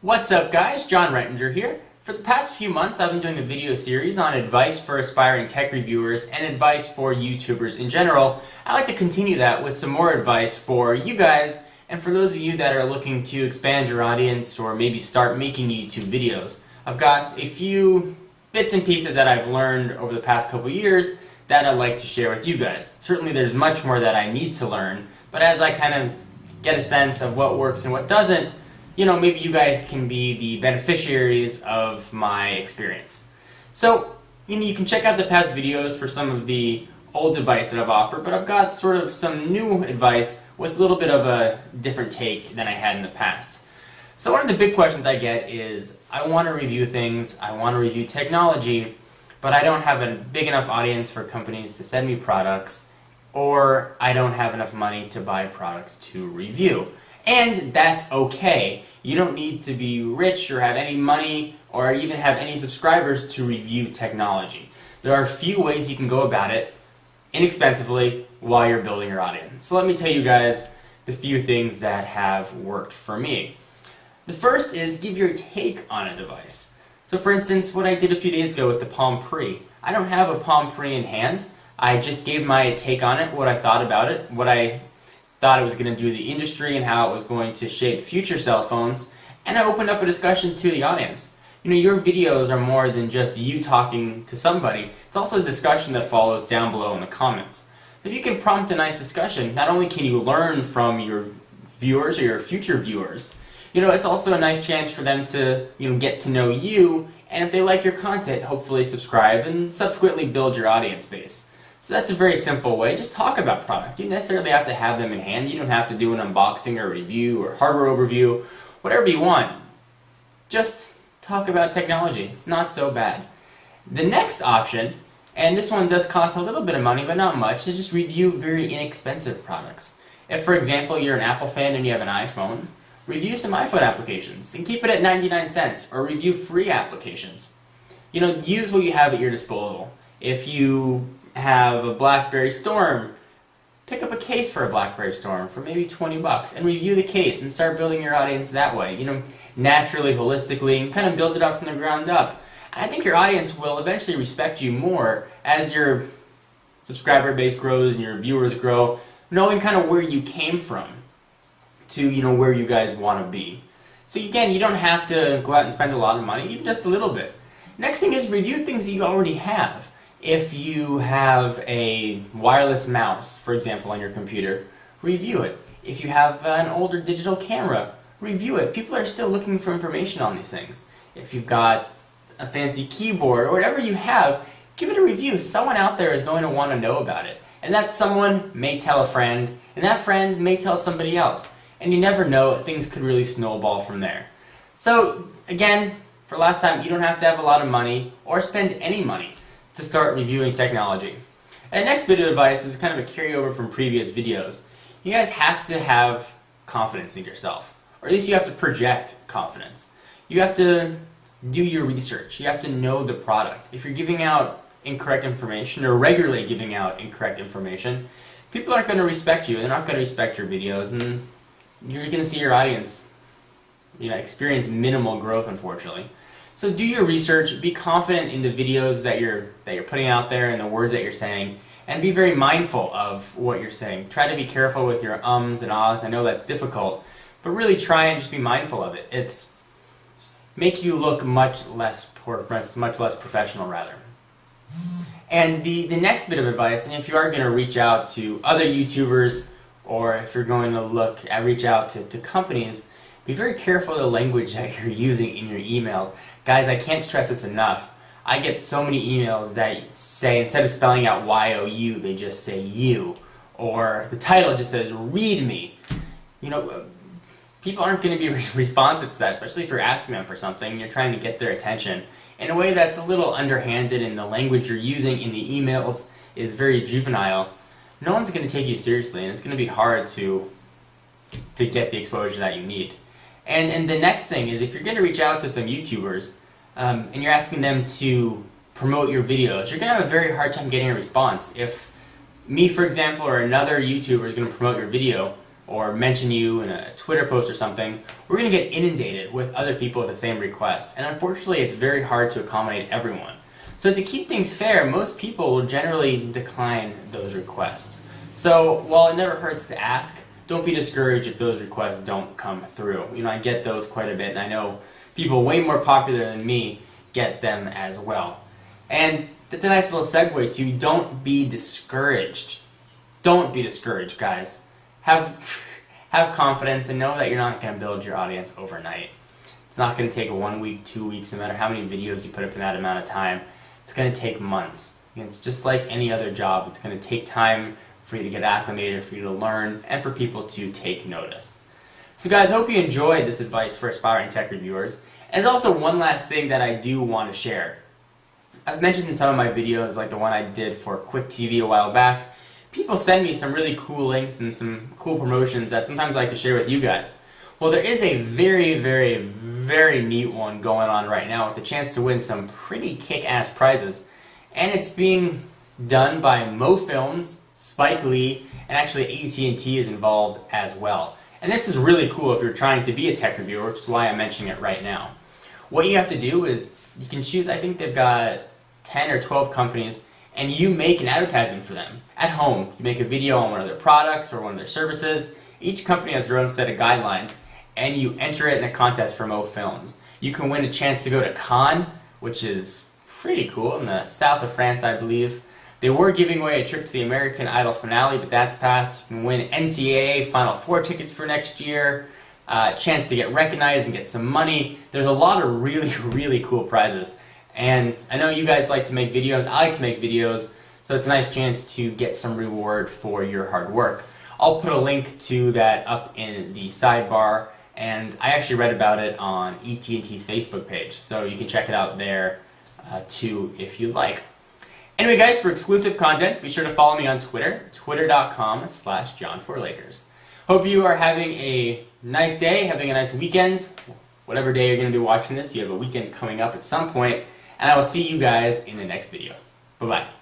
What's up guys, John Rettinger here. For the past few months I've been doing a video series on advice for aspiring tech reviewers and advice for YouTubers in general. I'd like to continue that with some more advice for you guys and for those of you that are looking to expand your audience or maybe start making YouTube videos. I've got a few bits and pieces that I've learned over the past couple years that I'd like to share with you guys. Certainly there's much more that I need to learn, but as I kind of get a sense of what works and what doesn't, maybe you guys can be the beneficiaries of my experience. So, you can check out the past videos for some of the old advice that I've offered, but I've got sort of some new advice with a little bit of a different take than I had in the past. So one of the big questions I get is, I want to review things, I want to review technology, but I don't have a big enough audience for companies to send me products, or I don't have enough money to buy products to review. And that's okay. You don't need to be rich or have any money or even have any subscribers to review technology. There are a few ways you can go about it inexpensively while you're building your audience. So let me tell you guys the few things that have worked for me. The first is give your take on a device. So for instance, what I did a few days ago with the Palm Pre. I don't have a Palm Pre in hand. I just gave my take on it, what I thought about it, what I thought it was going to do the industry and how it was going to shape future cell phones, and I opened up a discussion to the audience. Your videos are more than just you talking to somebody. It's also a discussion that follows down below in the comments. So if you can prompt a nice discussion, not only can you learn from your viewers or your future viewers, it's also a nice chance for them to get to know you, and if they like your content, hopefully subscribe and subsequently build your audience base. So that's a very simple way. Just talk about product. You don't necessarily have to have them in hand. You don't have to do an unboxing or review or hardware overview, whatever you want. Just talk about technology. It's not so bad. The next option, and this one does cost a little bit of money, but not much, is just review very inexpensive products. If, for example, you're an Apple fan and you have an iPhone, review some iPhone applications and keep it at 99 cents, or review free applications. Use what you have at your disposal. If you have a BlackBerry Storm, pick up a case for a BlackBerry Storm for maybe 20 bucks and review the case and start building your audience that way, naturally, holistically, and kind of build it up from the ground up. And I think your audience will eventually respect you more as your subscriber base grows and your viewers grow, knowing kind of where you came from to, where you guys want to be. So again, you don't have to go out and spend a lot of money, even just a little bit. Next thing is review things that you already have. If you have a wireless mouse, for example, on your computer, review it. If you have an older digital camera, review it. People are still looking for information on these things. If you've got a fancy keyboard or whatever you have, give it a review. Someone out there is going to want to know about it. And that someone may tell a friend, and that friend may tell somebody else. And you never know, things could really snowball from there. So again, for last time, you don't have to have a lot of money or spend any money to start reviewing technology. And the next bit of advice is kind of a carryover from previous videos. You guys have to have confidence in yourself, or at least you have to project confidence. You have to do your research. You have to know the product. If you're giving out incorrect information or regularly giving out incorrect information, people aren't going to respect you. They're not going to respect your videos, and you're going to see your audience experience minimal growth, unfortunately. So do your research, be confident in the videos that you're putting out there and the words that you're saying, and be very mindful of what you're saying. Try to be careful with your ums and ahs. I know that's difficult, but really try and just be mindful of it. It's make you look much less professional, rather. And the next bit of advice, and if you are going to reach out to other YouTubers, or if you're going to reach out to companies, be very careful of the language that you're using in your emails. Guys, I can't stress this enough. I get so many emails that say, instead of spelling out Y-O-U, they just say you. Or the title just says, read me. People aren't going to be responsive to that, especially if you're asking them for something and you're trying to get their attention in a way that's a little underhanded, and the language you're using in the emails is very juvenile. No one's going to take you seriously, and it's going to be hard to get the exposure that you need. And the next thing is, if you're going to reach out to some YouTubers and you're asking them to promote your videos, you're going to have a very hard time getting a response. If me, for example, or another YouTuber is going to promote your video, or mention you in a Twitter post or something, we're going to get inundated with other people with the same requests. And unfortunately, it's very hard to accommodate everyone. So to keep things fair, most people will generally decline those requests. So while it never hurts to ask, don't be discouraged if those requests don't come through. I get those quite a bit, and I know people way more popular than me get them as well. And that's a nice little segue to don't be discouraged. Don't be discouraged, guys. Have confidence and know that you're not going to build your audience overnight. It's not going to take 1 week, 2 weeks, no matter how many videos you put up in that amount of time. It's going to take months. It's just like any other job. It's going to take time for you to get acclimated, for you to learn, and for people to take notice. So guys, I hope you enjoyed this advice for aspiring tech reviewers. And there's also one last thing that I do want to share. I've mentioned in some of my videos, like the one I did for Quick TV a while back, people send me some really cool links and some cool promotions that sometimes I like to share with you guys. Well, there is a very, very, very neat one going on right now with the chance to win some pretty kick-ass prizes. And it's being done by MoFilms, Spike Lee, and actually AT&T is involved as well. And this is really cool if you're trying to be a tech reviewer, which is why I'm mentioning it right now. What you have to do is you can choose, I think they've got 10 or 12 companies, and you make an advertisement for them at home. You make a video on one of their products or one of their services. Each company has their own set of guidelines, and you enter it in a contest for MoFilms. You can win a chance to go to Cannes, which is pretty cool, in the south of France, I believe. They were giving away a trip to the American Idol finale, but that's passed. You can win NCAA Final Four tickets for next year, chance to get recognized and get some money. There's a lot of really, really cool prizes. And I know you guys like to make videos. I like to make videos, so it's a nice chance to get some reward for your hard work. I'll put a link to that up in the sidebar, and I actually read about it on AT&T's Facebook page, so you can check it out there too if you'd like. Anyway guys, for exclusive content, be sure to follow me on Twitter, twitter.com/John4Lakers. Hope you are having a nice day, having a nice weekend. Whatever day you're going to be watching this, you have a weekend coming up at some point. And I will see you guys in the next video. Bye-bye.